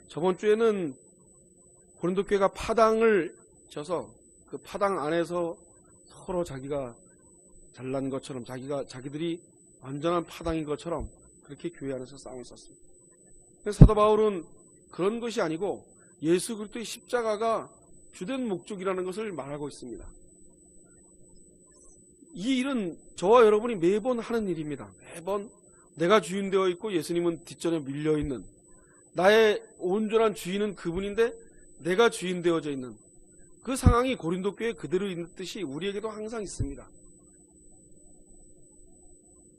저번 주에는 고린도 교회가 파당을 쳐서 그 파당 안에서 서로 자기가 잘난 것처럼 자기들이 완전한 파당인 것처럼 그렇게 교회 안에서 싸움을 썼습니다. 그래서 사도 바울은 그런 것이 아니고 예수 그리스도의 십자가가 주된 목적이라는 것을 말하고 있습니다. 이 일은 저와 여러분이 매번 하는 일입니다. 매번 내가 주인 되어 있고 예수님은 뒷전에 밀려 있는, 나의 온전한 주인은 그분인데 내가 주인 되어져 있는 그 상황이 고린도 교회에 그대로 있듯이 우리에게도 항상 있습니다.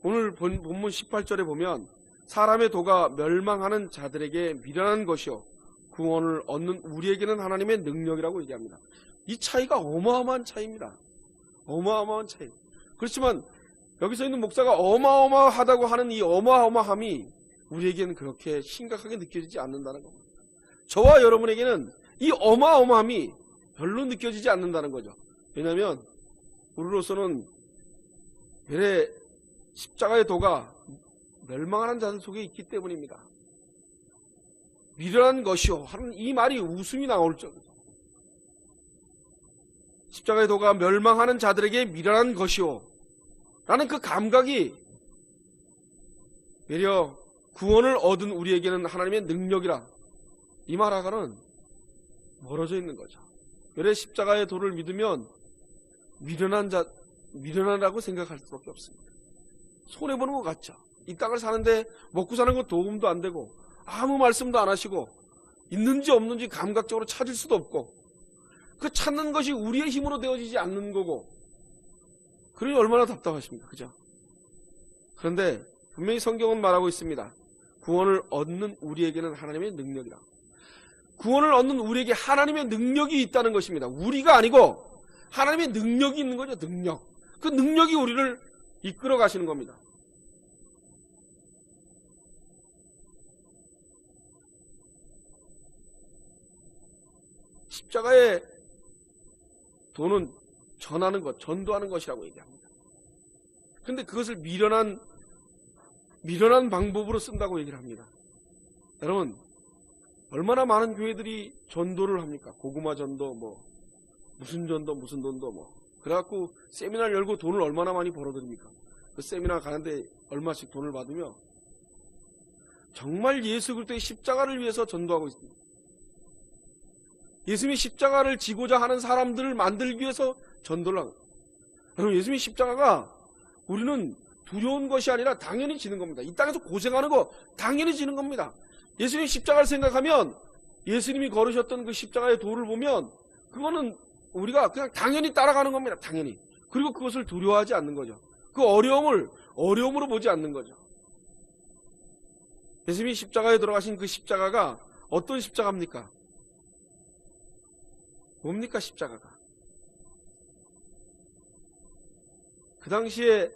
오늘 본문 18절에 보면 사람의 도가 멸망하는 자들에게 미련한 것이요 구원을 얻는 우리에게는 하나님의 능력이라고 얘기합니다. 이 차이가 어마어마한 차이입니다. 어마어마한 차이. 그렇지만 여기서 있는 목사가 어마어마하다고 하는 이 어마어마함이 우리에게는 그렇게 심각하게 느껴지지 않는다는 겁니다. 저와 여러분에게는 이 어마어마함이 별로 느껴지지 않는다는 거죠. 왜냐하면 우리로서는 십자가의 도가 멸망하는 자들 속에 있기 때문입니다. 미련한 것이요 하는 이 말이 웃음이 나올 정도. 십자가의 도가 멸망하는 자들에게 미련한 것이요 라는 그 감각이 외려 구원을 얻은 우리에게는 하나님의 능력이라, 이 말하고는 멀어져 있는 거죠. 외래 십자가의 도를 믿으면 미련하다고 생각할 수밖에 없습니다. 손해보는 것 같죠. 이 땅을 사는데 먹고 사는 것 도움도 안 되고 아무 말씀도 안 하시고 있는지 없는지 감각적으로 찾을 수도 없고 그 찾는 것이 우리의 힘으로 되어지지 않는 거고, 그러니 얼마나 답답하십니까? 그죠? 그런데 분명히 성경은 말하고 있습니다. 구원을 얻는 우리에게는 하나님의 능력이라. 구원을 얻는 우리에게 하나님의 능력이 있다는 것입니다. 우리가 아니고 하나님의 능력이 있는 거죠. 능력. 그 능력이 우리를 이끌어 가시는 겁니다. 십자가의 도는 전하는 것, 전도하는 것이라고 얘기합니다. 그런데 그것을 미련한 방법으로 쓴다고 얘기를 합니다. 여러분, 얼마나 많은 교회들이 전도를 합니까? 고구마 전도, 무슨 전도, 무슨 돈도 그래갖고 세미나를 열고 돈을 얼마나 많이 벌어들입니까? 그 세미나 가는데 얼마씩 돈을 받으며 정말 예수 그리스도의 십자가를 위해서 전도하고 있습니다. 예수님의 십자가를 지고자 하는 사람들을 만들기 위해서 전도를 하고, 여러분, 예수님의 십자가가 우리는 두려운 것이 아니라 당연히 지는 겁니다. 이 땅에서 고생하는 거 당연히 지는 겁니다. 예수님의 십자가를 생각하면, 예수님이 걸으셨던 그 십자가의 도를 보면 그거는 우리가 그냥 당연히 따라가는 겁니다. 당연히. 그리고 그것을 두려워하지 않는 거죠. 그 어려움으로 보지 않는 거죠. 예수님이 십자가에 들어가신 그 십자가가 어떤 십자가입니까? 뭡니까 십자가가? 그 당시에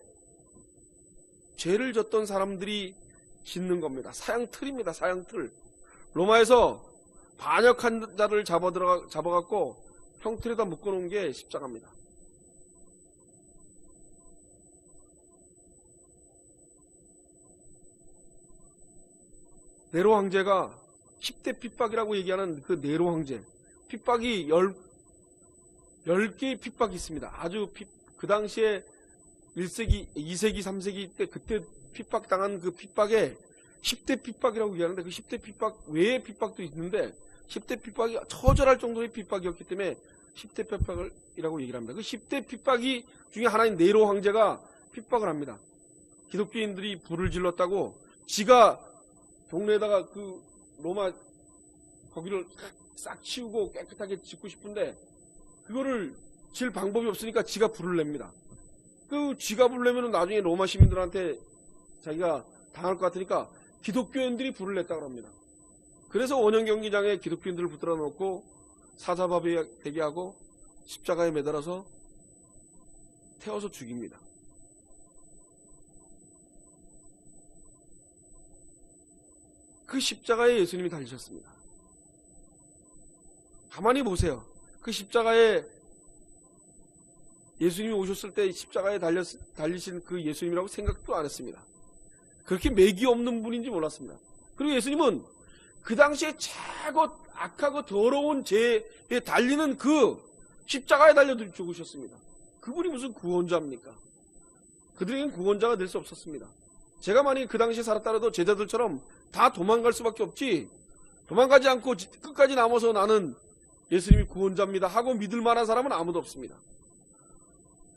죄를 졌던 사람들이 짓는 겁니다. 사형틀입니다. 사형틀. 로마에서 반역한 자를 잡아갖고 형틀에다 묶어놓은 게 십자가입니다. 네로 황제가 10대 핍박이라고 얘기하는 그 네로 황제, 핍박이 10개의 핍박이 있습니다. 아주 그 당시에 1세기, 2세기, 3세기 때 그때 핍박당한 그 핍박에 10대 핍박이라고 얘기하는데, 그 10대 핍박 외의 핍박도 있는데 10대 핍박이 처절할 정도의 핍박이었기 때문에 10대 핍박이라고 얘기를 합니다. 그 10대 핍박이 중에 하나인 네로 황제가 핍박을 합니다. 기독교인들이 불을 질렀다고 지가 동네에다가 그 로마 거기를 싹 치우고 깨끗하게 짓고 싶은데 그거를 질 방법이 없으니까 지가 불을 냅니다. 그 지가 불을 내면 나중에 로마 시민들한테 자기가 당할 것 같으니까 기독교인들이 불을 냈다고 합니다. 그래서 원형 경기장에 기독교인들을 붙들어 놓고 사자밥에 되게 하고 십자가에 매달아서 태워서 죽입니다. 그 십자가에 예수님이 달리셨습니다. 가만히 보세요. 그 십자가에 예수님이 오셨을 때 십자가에 달리신 그 예수님이라고 생각도 안 했습니다. 그렇게 맥이 없는 분인지 몰랐습니다. 그리고 예수님은 그 당시에 최고 악하고 더러운 죄에 달리는 그 십자가에 달려 죽으셨습니다. 그분이 무슨 구원자입니까? 그들에겐 구원자가 될 수 없었습니다. 제가 만약에 그 당시에 살았더라도 제자들처럼 다 도망갈 수밖에 없지, 도망가지 않고 끝까지 남아서 나는 예수님이 구원자입니다 하고 믿을 만한 사람은 아무도 없습니다.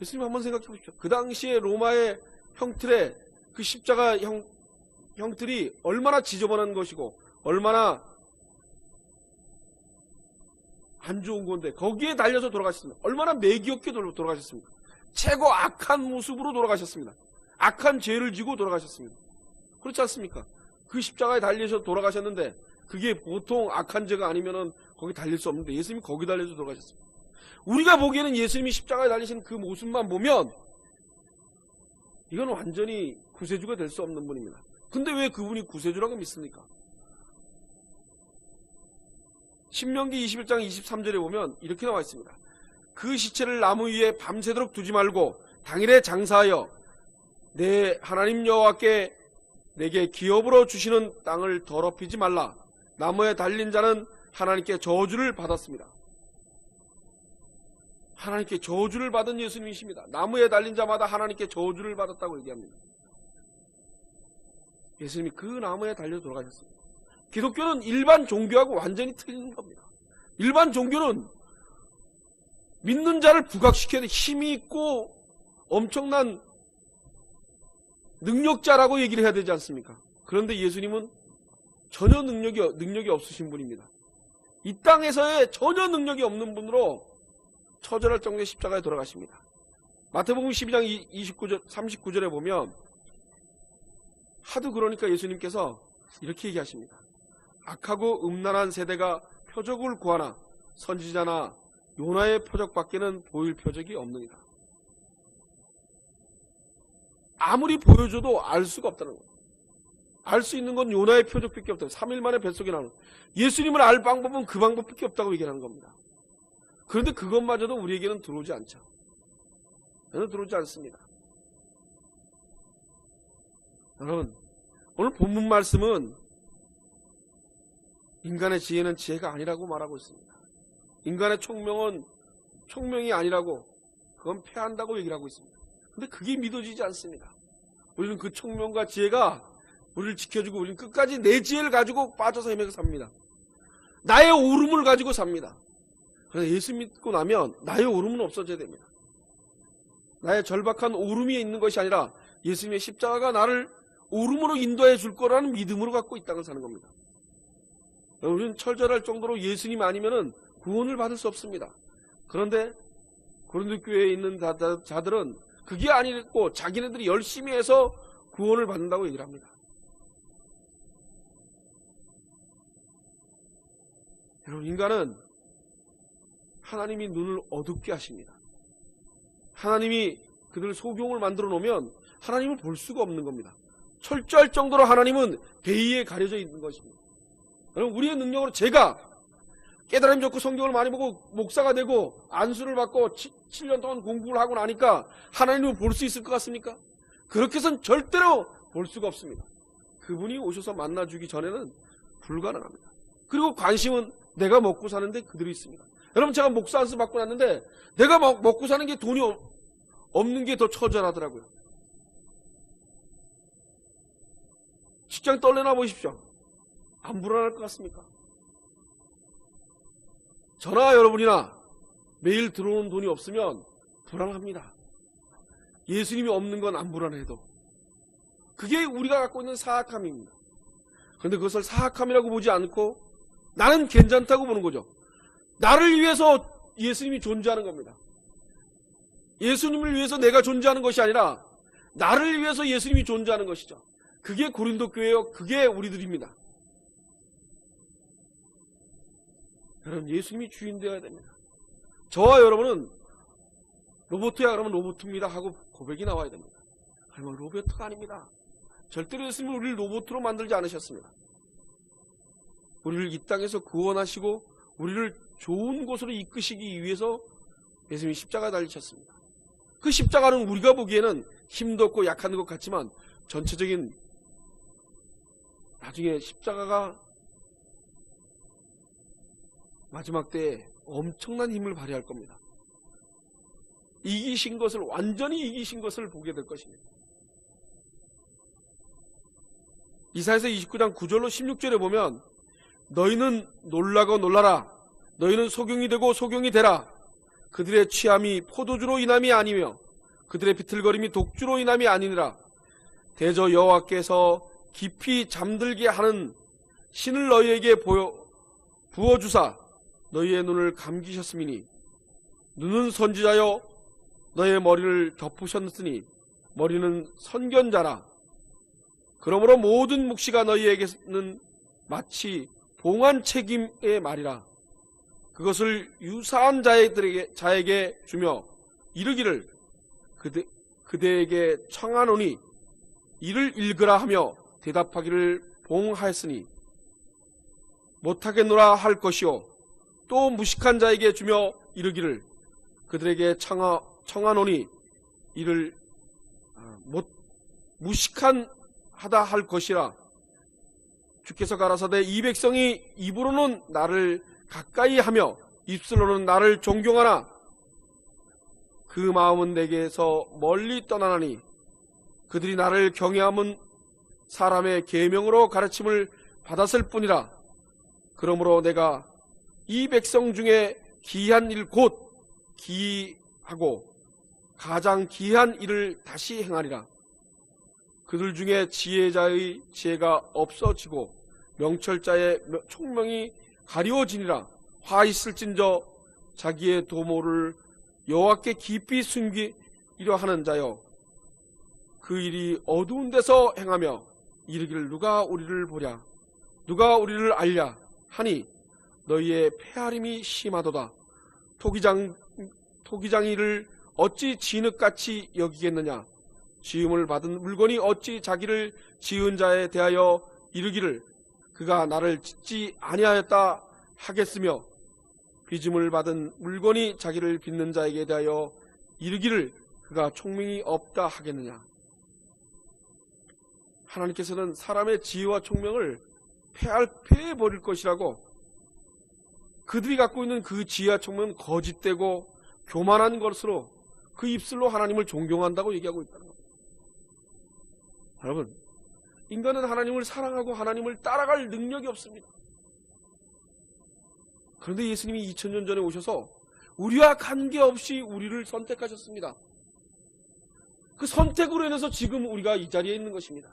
예수님 한번 생각해 보십시오. 그 당시에 로마의 형틀에 그 십자가 형틀이 얼마나 지저분한 것이고 얼마나 안 좋은 건데 거기에 달려서 돌아가셨습니다. 얼마나 매기 없게 돌아가셨습니까? 최고 악한 모습으로 돌아가셨습니다. 악한 죄를 지고 돌아가셨습니다. 그렇지 않습니까? 그 십자가에 달려서 돌아가셨는데 그게 보통 악한 죄가 아니면은 거기 달릴 수 없는데 예수님이 거기 달려서 돌아가셨습니다. 우리가 보기에는 예수님이 십자가에 달리신 그 모습만 보면 이건 완전히 구세주가 될 수 없는 분입니다. 근데 왜 그분이 구세주라고 믿습니까? 신명기 21장 23절에 보면 이렇게 나와 있습니다. 그 시체를 나무 위에 밤새도록 두지 말고 당일에 장사하여 내 하나님 여호와께 내게 기업으로 주시는 땅을 더럽히지 말라. 나무에 달린 자는 하나님께 저주를 받았습니다. 하나님께 저주를 받은 예수님이십니다. 나무에 달린 자마다 하나님께 저주를 받았다고 얘기합니다. 예수님이 그 나무에 달려 돌아가셨습니다. 기독교는 일반 종교하고 완전히 틀린 겁니다. 일반 종교는 믿는 자를 부각시켜야 돼. 힘이 있고 엄청난 능력자라고 얘기를 해야 되지 않습니까? 그런데 예수님은 전혀 능력이 없으신 분입니다. 이 땅에서의 전혀 능력이 없는 분으로 처절할 정도의 십자가에 돌아가십니다. 마태복음 12장 39절에 보면 하도 그러니까 예수님께서 이렇게 얘기하십니다. 악하고 음란한 세대가 표적을 구하나 선지자나 요나의 표적밖에는 보일 표적이 없느니라. 아무리 보여줘도 알 수가 없다는 거예요. 알 수 있는 건 요나의 표적밖에 없다고. 3일 만에 뱃속에 나오는 예수님을 알 방법은 그 방법밖에 없다고 얘기하는 겁니다. 그런데 그것마저도 우리에게는 들어오지 않죠. 저는 들어오지 않습니다. 여러분, 오늘 본문 말씀은 인간의 지혜는 지혜가 아니라고 말하고 있습니다. 인간의 총명은 총명이 아니라고, 그건 패한다고 얘기를 하고 있습니다. 근데 그게 믿어지지 않습니다. 우리는 그 총명과 지혜가 우리를 지켜주고 우리는 끝까지 내 지혜를 가지고 빠져서 헤매고 삽니다. 나의 오름을 가지고 삽니다. 그래서 예수 믿고 나면 나의 오름은 없어져야 됩니다. 나의 절박한 오름이 있는 것이 아니라 예수님의 십자가가 나를 오름으로 인도해 줄 거라는 믿음으로 갖고 이 땅을 사는 겁니다. 우리는 철저할 정도로 예수님 아니면은 구원을 받을 수 없습니다. 그런데 고린도 교회에 있는 자들은 그게 아니고 자기네들이 열심히 해서 구원을 받는다고 얘기를 합니다. 여러분, 인간은 하나님이 눈을 어둡게 하십니다. 하나님이 그들 소경을 만들어 놓으면 하나님을 볼 수가 없는 겁니다. 철저할 정도로 하나님은 베이에 가려져 있는 것입니다. 여러분, 우리의 능력으로 제가 깨달음 좋고 성경을 많이 보고 목사가 되고 안수를 받고 7년 동안 공부를 하고 나니까 하나님을 볼 수 있을 것 같습니까? 그렇게 해서는 절대로 볼 수가 없습니다. 그분이 오셔서 만나주기 전에는 불가능합니다. 그리고 관심은 내가 먹고 사는데 그들이 있습니다. 여러분, 제가 목사 안수 받고 났는데 내가 먹고 사는 게 돈이 없는 게 더 처절하더라고요. 직장 떨려나 보십시오. 안 불안할 것 같습니까? 저나 여러분이나 매일 들어오는 돈이 없으면 불안합니다. 예수님이 없는 건 안 불안해도. 그게 우리가 갖고 있는 사악함입니다. 그런데 그것을 사악함이라고 보지 않고 나는 괜찮다고 보는 거죠. 나를 위해서 예수님이 존재하는 겁니다. 예수님을 위해서 내가 존재하는 것이 아니라 나를 위해서 예수님이 존재하는 것이죠. 그게 고린도 교회요. 그게 우리들입니다. 여러분, 예수님이 주인 되어야 됩니다. 저와 여러분은 로봇이야 그러면 로봇입니다 하고 고백이 나와야 됩니다. 그러면 로봇가 아닙니다. 절대로 예수님은 우리를 로봇으로 만들지 않으셨습니다. 우리를 이 땅에서 구원하시고 우리를 좋은 곳으로 이끄시기 위해서 예수님이 십자가에 달리셨습니다. 그 십자가는 우리가 보기에는 힘도 없고 약한 것 같지만 전체적인 나중에 십자가가 마지막 때에 엄청난 힘을 발휘할 겁니다. 이기신 것을, 완전히 이기신 것을 보게 될 것입니다. 이사야서 29장 9절로 16절에 보면 너희는 놀라고 놀라라. 너희는 소경이 되고 소경이 되라. 그들의 취함이 포도주로 인함이 아니며 그들의 비틀거림이 독주로 인함이 아니니라. 대저 여호와께서 깊이 잠들게 하는 신을 너희에게 부어주사 너희의 눈을 감기셨음이니 눈은 선지자여 너의 머리를 덮으셨으니 머리는 선견자라. 그러므로 모든 묵시가 너희에게는 마치 봉한 책임의 말이라. 그것을 유사한 자에게 주며 이르기를 그대에게 청하노니 이를 읽으라 하며 대답하기를 봉하였으니 못하겠노라 할 것이요 또 무식한 자에게 주며 이르기를 그들에게 청하노니 이를 무식한 하다 할 것이라. 주께서 가라사대 이 백성이 입으로는 나를 가까이 하며 입술로는 나를 존경하나 그 마음은 내게서 멀리 떠나나니 그들이 나를 경외함은 사람의 계명으로 가르침을 받았을 뿐이라. 그러므로 내가 이 백성 중에 기이한 일 곧 기이하고 가장 기이한 일을 다시 행하리라. 그들 중에 지혜자의 지혜가 없어지고 명철자의 총명이 가리워지니라. 화 있을진저 자기의 도모를 여호와께 깊이 숨기려 하는 자여 그 일이 어두운 데서 행하며 이르기를 누가 우리를 보랴 누가 우리를 알랴 하니 너희의 패하림이 심하도다. 토기장이를 어찌 진흙같이 여기겠느냐. 지음을 받은 물건이 어찌 자기를 지은 자에 대하여 이르기를 그가 나를 짓지 아니하였다 하겠으며 빚음을 받은 물건이 자기를 빚는 자에게 대하여 이르기를 그가 총명이 없다 하겠느냐. 하나님께서는 사람의 지혜와 총명을 패해버릴 것이라고, 그들이 갖고 있는 그 지혜와 총명은 거짓되고 교만한 것으로 그 입술로 하나님을 존경한다고 얘기하고 있다는 겁니다. 여러분, 인간은 하나님을 사랑하고 하나님을 따라갈 능력이 없습니다. 그런데 예수님이 2000년 전에 오셔서 우리와 관계없이 우리를 선택하셨습니다. 그 선택으로 인해서 지금 우리가 이 자리에 있는 것입니다.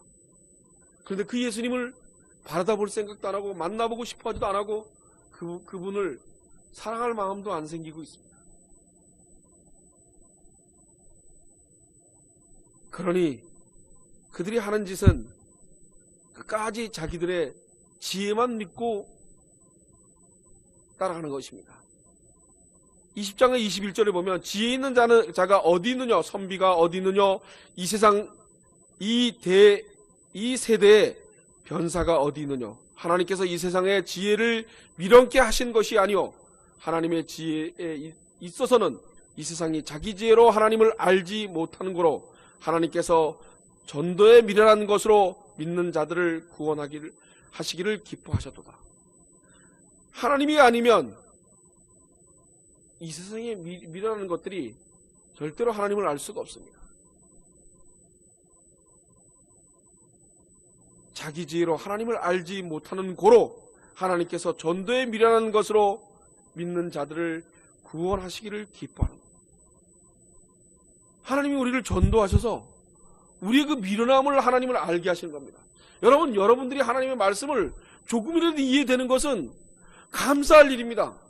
그런데 그 예수님을 바라다볼 생각도 안 하고 만나보고 싶어 하지도 안 하고 그분을 사랑할 마음도 안 생기고 있습니다. 그러니 그들이 하는 짓은 끝까지 자기들의 지혜만 믿고 따라가는 것입니다. 20장의 21절에 보면 지혜 있는 자가 어디 있느냐, 선비가 어디 있느냐, 이 세상 이 세대의 변사가 어디 있느냐. 하나님께서 이 세상의 지혜를 미련케 하신 것이 아니요 하나님의 지혜에 있어서는 이 세상이 자기 지혜로 하나님을 알지 못하는 거로 하나님께서 전도에 미련한 것으로 믿는 자들을 하시기를 기뻐하셨도다. 하나님이 아니면 이 세상에 미련한 것들이 절대로 하나님을 알 수가 없습니다. 자기 지혜로 하나님을 알지 못하는 고로 하나님께서 전도에 미련한 것으로 믿는 자들을 구원하시기를 기뻐하는 겁니다. 하나님이 우리를 전도하셔서 우리의 그 미련함을 하나님을 알게 하시는 겁니다. 여러분들이 하나님의 말씀을 조금이라도 이해되는 것은 감사할 일입니다.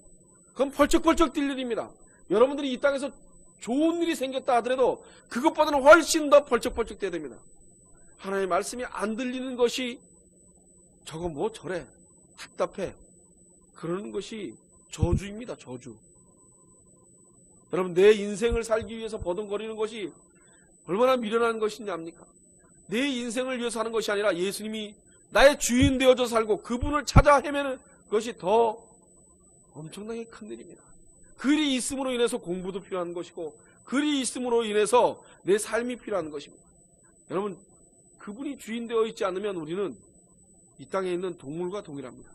그건 펄쩍펄쩍 뛸 일입니다. 여러분들이 이 땅에서 좋은 일이 생겼다 하더라도 그것보다는 훨씬 더 펄쩍펄쩍 뛰어야 됩니다. 하나님의 말씀이 안 들리는 것이 저거 뭐 저래 답답해 그러는 것이 저주입니다. 저주. 여러분, 내 인생을 살기 위해서 버둥거리는 것이 얼마나 미련한 것이냐입니까? 내 인생을 위해서 하는 것이 아니라 예수님이 나의 주인 되어져 살고 그분을 찾아 헤매는 것이 더 엄청나게 큰 일입니다. 글이 있음으로 인해서 공부도 필요한 것이고 글이 있음으로 인해서 내 삶이 필요한 것입니다. 여러분, 그분이 주인 되어 있지 않으면 우리는 이 땅에 있는 동물과 동일합니다.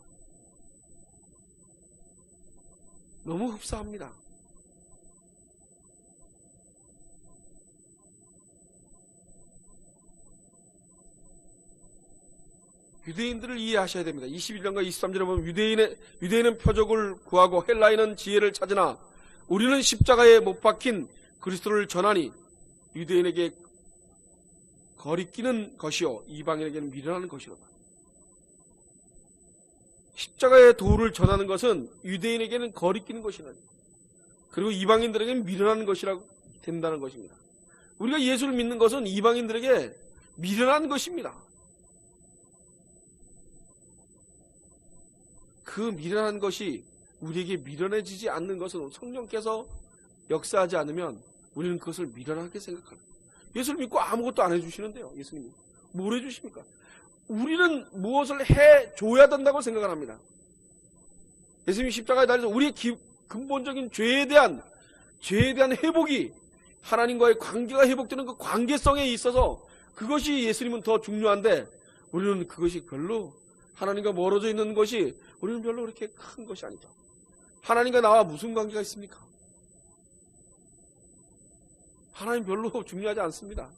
너무 흡사합니다. 유대인들을 이해하셔야 됩니다. 21절과 23절에 보면 유대인은 표적을 구하고 헬라인은 지혜를 찾으나 우리는 십자가에 못 박힌 그리스도를 전하니 유대인에게 거리끼는 것이요 이방인에게는 미련한 것이로다. 십자가의 도를 전하는 것은 유대인에게는 거리끼는 것이라, 그리고 이방인들에게는 미련한 것이라고 된다는 것입니다. 우리가 예수를 믿는 것은 이방인들에게 미련한 것입니다. 그 미련한 것이 우리에게 미련해지지 않는 것은 성령께서 역사하지 않으면 우리는 그것을 미련하게 생각합니다. 예수를 믿고 아무것도 안 해주시는데요. 예수님이 뭘 해주십니까? 우리는 무엇을 해줘야 된다고 생각을 합니다. 예수님이 십자가에 달려서 우리의 근본적인 죄에 대한 회복이, 하나님과의 관계가 회복되는 그 관계성에 있어서 그것이 예수님은 더 중요한데, 우리는 그것이 별로, 하나님과 멀어져 있는 것이 우리는 별로 그렇게 큰 것이 아니죠. 하나님과 나와 무슨 관계가 있습니까? 하나님 별로 중요하지 않습니다.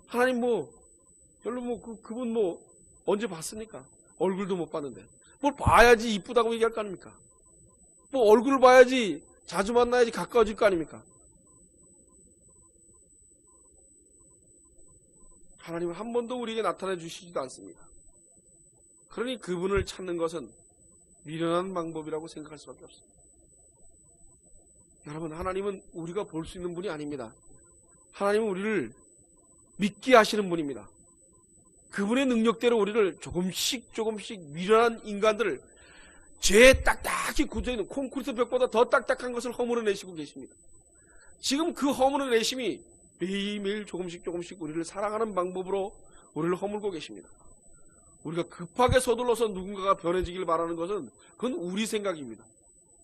하나님 별로 그분 언제 봤습니까? 얼굴도 못 봤는데. 뭘 봐야지 이쁘다고 얘기할 거 아닙니까? 얼굴을 봐야지 자주 만나야지 가까워질 거 아닙니까? 하나님은 한 번도 우리에게 나타내 주시지도 않습니다. 그러니 그분을 찾는 것은 미련한 방법이라고 생각할 수밖에 없습니다. 여러분, 하나님은 우리가 볼 수 있는 분이 아닙니다. 하나님은 우리를 믿게 하시는 분입니다. 그분의 능력대로 우리를 조금씩 미련한 인간들을 죄에 딱딱히 굳어있는 콘크리트 벽보다 더 딱딱한 것을 허물어내시고 계십니다. 지금 그 허물어내심이 매일매일 조금씩 우리를 사랑하는 방법으로 우리를 허물고 계십니다. 우리가 급하게 서둘러서 누군가가 변해지길 바라는 것은 그건 우리 생각입니다.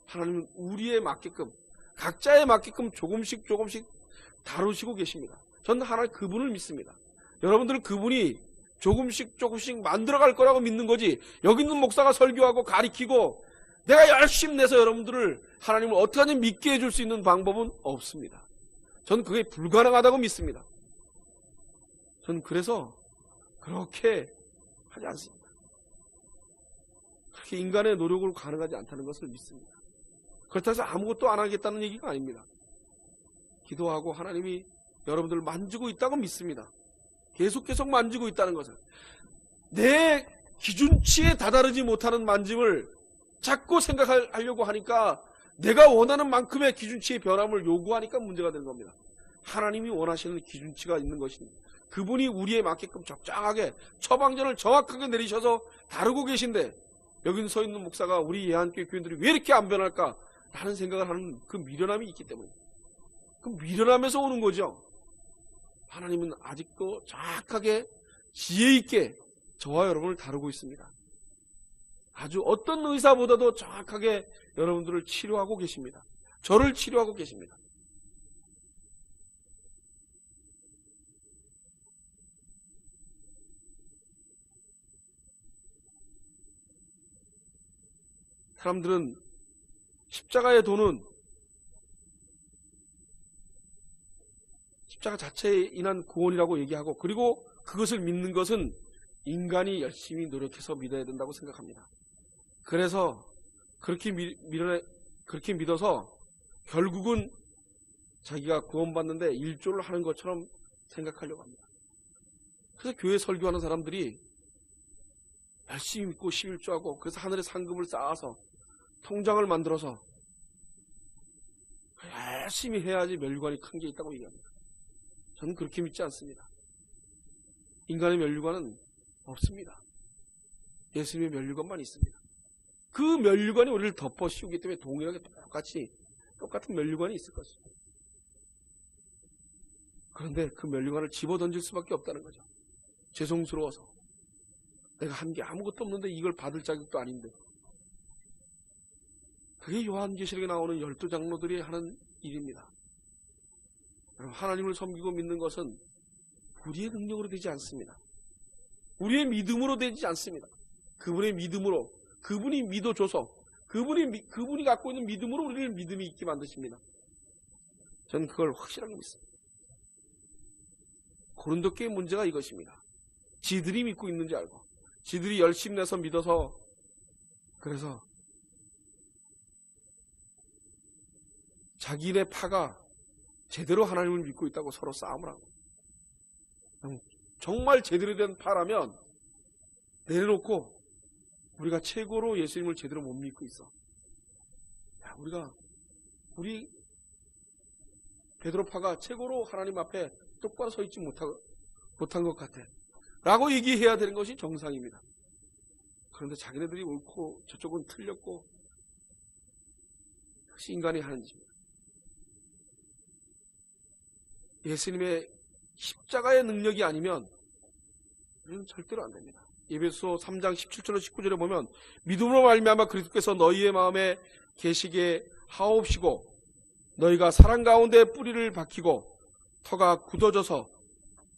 하나님은 우리에 맞게끔, 각자에 맞게끔 조금씩 다루시고 계십니다. 저는 하나님 그분을 믿습니다. 여러분들은 그분이 조금씩 만들어갈 거라고 믿는 거지, 여기 있는 목사가 설교하고 가리키고 내가 열심히 내서 여러분들을, 하나님을 어떻게 하면 믿게 해줄 수 있는 방법은 없습니다. 저는 그게 불가능하다고 믿습니다. 저는 그래서 그렇게 하지 않습니다. 그렇게 인간의 노력으로 가능하지 않다는 것을 믿습니다. 그렇다고 해서 아무것도 안 하겠다는 얘기가 아닙니다. 기도하고 하나님이 여러분들을 만지고 있다고 믿습니다. 계속 만지고 있다는 것을, 내 기준치에 다다르지 못하는 만짐을 자꾸 생각하려고 하니까, 내가 원하는 만큼의 기준치의 변함을 요구하니까 문제가 되는 겁니다. 하나님이 원하시는 기준치가 있는 것입니다. 그분이 우리에 맞게끔 적당하게 처방전을 정확하게 내리셔서 다루고 계신데, 여기 서 있는 목사가 우리 예한교회 교인들이 왜 이렇게 안 변할까 라는 생각을 하는 그 미련함이 있기 때문에, 그 미련함에서 오는 거죠. 하나님은 아직도 정확하게 지혜 있게 저와 여러분을 다루고 있습니다. 아주 어떤 의사보다도 정확하게 여러분들을 치료하고 계십니다. 저를 치료하고 계십니다. 사람들은 십자가의 도는 십자가 자체에 인한 구원이라고 얘기하고, 그리고 그것을 믿는 것은 인간이 열심히 노력해서 믿어야 된다고 생각합니다. 그래서 그렇게 믿어서 결국은 자기가 구원받는데 일조를 하는 것처럼 생각하려고 합니다. 그래서 교회 설교하는 사람들이 열심히 믿고 11조하고, 그래서 하늘에 상급을 쌓아서 통장을 만들어서 열심히 해야지 멸류관이 큰 게 있다고 얘기합니다. 저는 그렇게 믿지 않습니다. 인간의 멸류관은 없습니다. 예수님의 멸류관만 있습니다. 그 멸류관이 우리를 덮어 씌우기 때문에 동일하게 똑같은 멸류관이 있을 것입니다. 그런데 그 멸류관을 집어 던질 수밖에 없다는 거죠. 죄송스러워서. 내가 한 게 아무것도 없는데 이걸 받을 자격도 아닌데. 그게 요한계시록에 나오는 12장로들이 하는 일입니다. 하나님을 섬기고 믿는 것은 우리의 능력으로 되지 않습니다. 우리의 믿음으로 되지 않습니다. 그분의 믿음으로, 그분이 믿어줘서, 그분이 갖고 있는 믿음으로 우리를 믿음이 있게 만드십니다. 저는 그걸 확실하게 믿습니다. 고린도 교회 문제가 이것입니다. 지들이 믿고 있는지 알고, 지들이 열심히 내서 믿어서, 그래서 자기네 파가 제대로 하나님을 믿고 있다고 서로 싸움을 하고, 정말 제대로 된 파라면 내려놓고 우리가 최고로 예수님을 제대로 못 믿고 있어. 야, 우리 베드로파가 최고로 하나님 앞에 똑바로 서 있지 못한 것 같아 라고 얘기해야 되는 것이 정상입니다. 그런데 자기네들이 옳고 저쪽은 틀렸고, 그것이 인간이 하는 짓입니다. 예수님의 십자가의 능력이 아니면 우리는 절대로 안 됩니다. 에베소 3장 17절로 19절에 보면 믿음으로 말미암아 그리스도께서 너희의 마음에 계시게 하옵시고 너희가 사랑 가운데 뿌리를 박히고 터가 굳어져서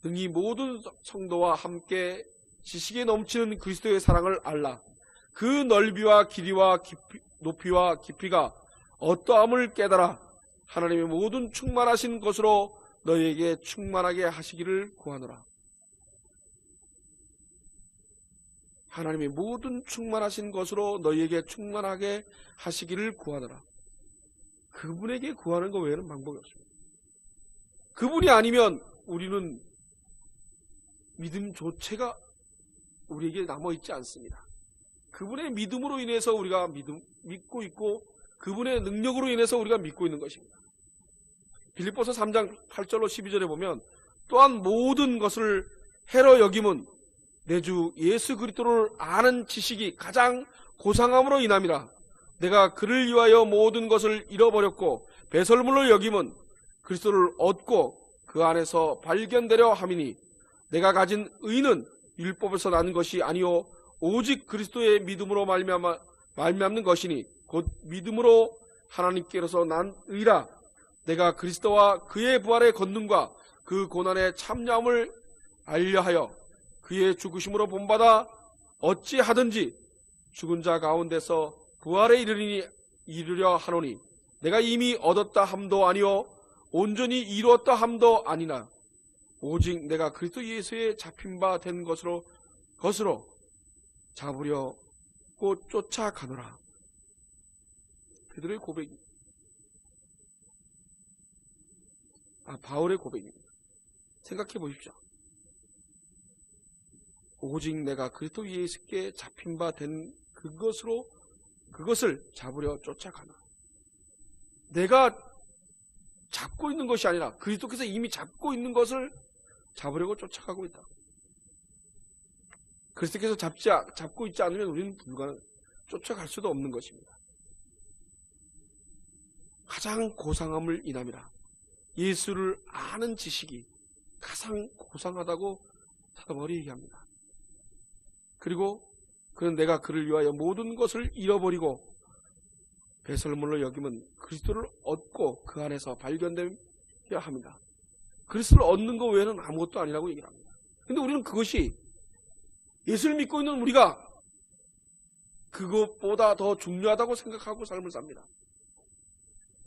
능히 모든 성도와 함께 지식에 넘치는 그리스도의 사랑을 알라. 그 넓이와 길이와 높이와 깊이가 어떠함을 깨달아 하나님의 모든 충만하신 것으로 너희에게 충만하게 하시기를 구하노라. 하나님의 모든 충만하신 것으로 너희에게 충만하게 하시기를 구하노라. 그분에게 구하는 것 외에는 방법이 없습니다. 그분이 아니면 우리는 믿음조차가 우리에게 남아있지 않습니다. 그분의 믿음으로 인해서 우리가 믿고 있고 그분의 능력으로 인해서 우리가 믿고 있는 것입니다. 빌립보서 3장 8절로 12절에 보면 또한 모든 것을 해로 여김은 내 주 예수 그리스도를 아는 지식이 가장 고상함으로 인함이라. 내가 그를 위하여 모든 것을 잃어버렸고 배설물로 여김은 그리스도를 얻고 그 안에서 발견되려 함이니 내가 가진 의는 율법에서 나는 것이 아니요 오직 그리스도의 믿음으로 말미암는 것이니 곧 믿음으로 하나님께로서 난 의라. 내가 그리스도와 그의 부활의 권능과 그 고난의 참여함을 알려하여 그의 죽으심으로 본받아 어찌하든지 죽은 자 가운데서 부활에 이르려 하노니 내가 이미 얻었다 함도 아니요 온전히 이루었다 함도 아니나 오직 내가 그리스도 예수에 잡힌 바 된 것으로 잡으려고 쫓아가노라. 베드로의 고백입니다. 바울의 고백입니다. 생각해 보십시오. 오직 내가 그리스도 예수께 잡힌 바 된 그것을 잡으려 쫓아가노라. 내가 잡고 있는 것이 아니라 그리스도께서 이미 잡고 있는 것을 잡으려고 쫓아가고 있다. 그리스도께서 잡고 있지 않으면 우리는 쫓아갈 수도 없는 것입니다. 가장 고상함을 인함이라. 예수를 아는 지식이 가장 고상하다고 사도바울이 얘기합니다. 그리고 그는 내가 그를 위하여 모든 것을 잃어버리고 배설물로 여기면 그리스도를 얻고 그 안에서 발견되어야 합니다. 그리스도를 얻는 것 외에는 아무것도 아니라고 얘기를 합니다. 그런데 우리는 그것이 예수를 믿고 있는 우리가 그것보다 더 중요하다고 생각하고 삶을 삽니다.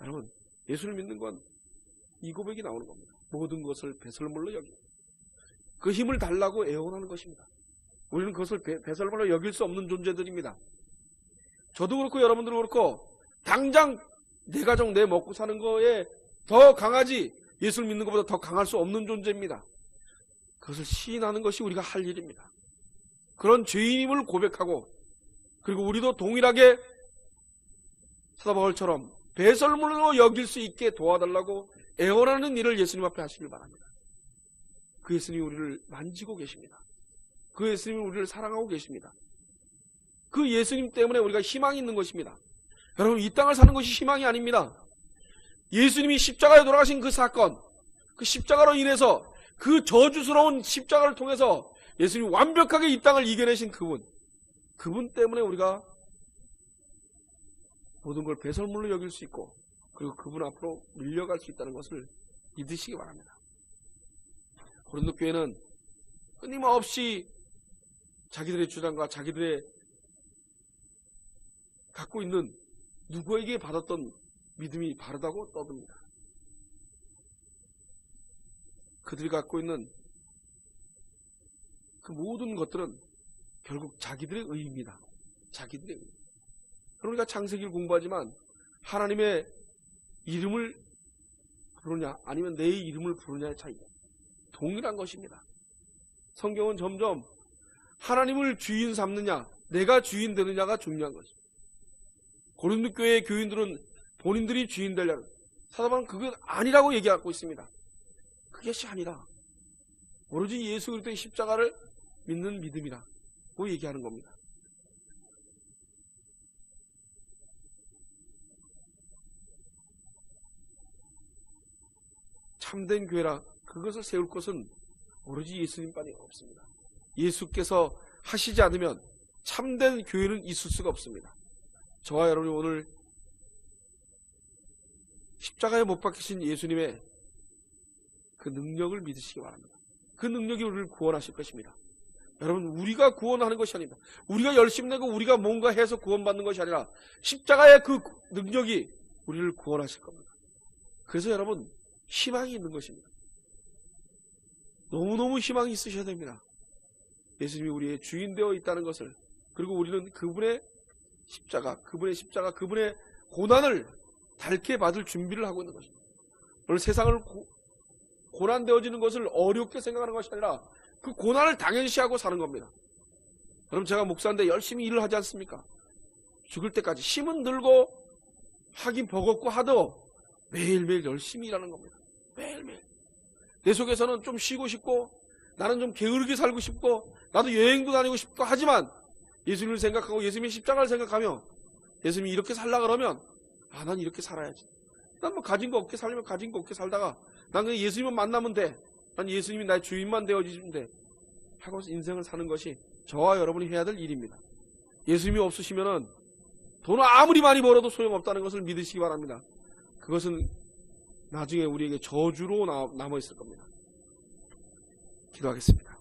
여러분, 예수를 믿는 건 이 고백이 나오는 겁니다. 모든 것을 배설물로 여기고 그 힘을 달라고 애원하는 것입니다. 우리는 그것을 배설물로 여길 수 없는 존재들입니다. 저도 그렇고 여러분들도 그렇고 당장 내 가족 내 먹고 사는 거에 더 강하지 예수를 믿는 것보다 더 강할 수 없는 존재입니다. 그것을 시인하는 것이 우리가 할 일입니다. 그런 죄인임을 고백하고 그리고 우리도 동일하게 사도 바울처럼 배설물로 여길 수 있게 도와달라고 애원하는 일을 예수님 앞에 하시길 바랍니다. 그 예수님이 우리를 만지고 계십니다. 그 예수님이 우리를 사랑하고 계십니다. 그 예수님 때문에 우리가 희망이 있는 것입니다. 여러분, 이 땅을 사는 것이 희망이 아닙니다. 예수님이 십자가에 돌아가신 그 사건, 그 십자가로 인해서 그 저주스러운 십자가를 통해서 예수님이 완벽하게 이 땅을 이겨내신 그분 때문에 우리가 모든 걸 배설물로 여길 수 있고 그리고 그분 앞으로 밀려갈 수 있다는 것을 믿으시기 바랍니다. 고린도 교회는 끊임없이 자기들의 주장과 자기들의 갖고 있는 누구에게 받았던 믿음이 바르다고 떠듭니다. 그들이 갖고 있는 그 모든 것들은 결국 자기들의 의입니다. 자기들의 의. 그러니까 창세기를 공부하지만 하나님의 이름을 부르냐 아니면 내 이름을 부르냐의 차이다. 동일한 것입니다. 성경은 점점 하나님을 주인 삼느냐 내가 주인 되느냐가 중요한 것입니다. 고린도 교회의 교인들은 본인들이 주인 되려는 사도 바울은 그건 아니라고 얘기하고 있습니다. 그것이 아니라 오로지 예수 그리스도의 십자가를 믿는 믿음이라고 얘기하는 겁니다. 참된 교회라 그것을 세울 것은 오로지 예수님만이 없습니다. 예수께서 하시지 않으면 참된 교회는 있을 수가 없습니다. 저와 여러분이 오늘 십자가에 못 박히신 예수님의 그 능력을 믿으시기 바랍니다. 그 능력이 우리를 구원하실 것입니다. 여러분, 우리가 구원하는 것이 아닙니다. 우리가 열심히 내고 우리가 뭔가 해서 구원받는 것이 아니라 십자가의 그 능력이 우리를 구원하실 겁니다. 그래서 여러분, 희망이 있는 것입니다. 너무너무 희망이 있으셔야 됩니다. 예수님이 우리의 주인 되어 있다는 것을, 그리고 우리는 그분의 십자가, 그분의 고난을 닳게 받을 준비를 하고 있는 것입니다. 오늘 세상을 고난되어지는 것을 어렵게 생각하는 것이 아니라 그 고난을 당연시하고 사는 겁니다. 여러분, 제가 목사인데 열심히 일을 하지 않습니까? 죽을 때까지 힘은 들고 하긴 버겁고 하도 매일매일 열심히 일하는 겁니다. 매일매일. 내 속에서는 좀 쉬고 싶고 나는 좀 게으르게 살고 싶고 나도 여행도 다니고 싶고 하지만 예수님을 생각하고 예수님의 십자가를 생각하며 예수님이 이렇게 살라 그러면 난 이렇게 살아야지. 난 뭐 가진 거 없게 살려면 가진 거 없게 살다가 난 그냥 예수님만 만나면 돼. 난 예수님이 나의 주인만 되어주시면 돼. 하고 인생을 사는 것이 저와 여러분이 해야 될 일입니다. 예수님이 없으시면은 돈을 아무리 많이 벌어도 소용없다는 것을 믿으시기 바랍니다. 그것은 나중에 우리에게 저주로 남아있을 겁니다. 기도하겠습니다.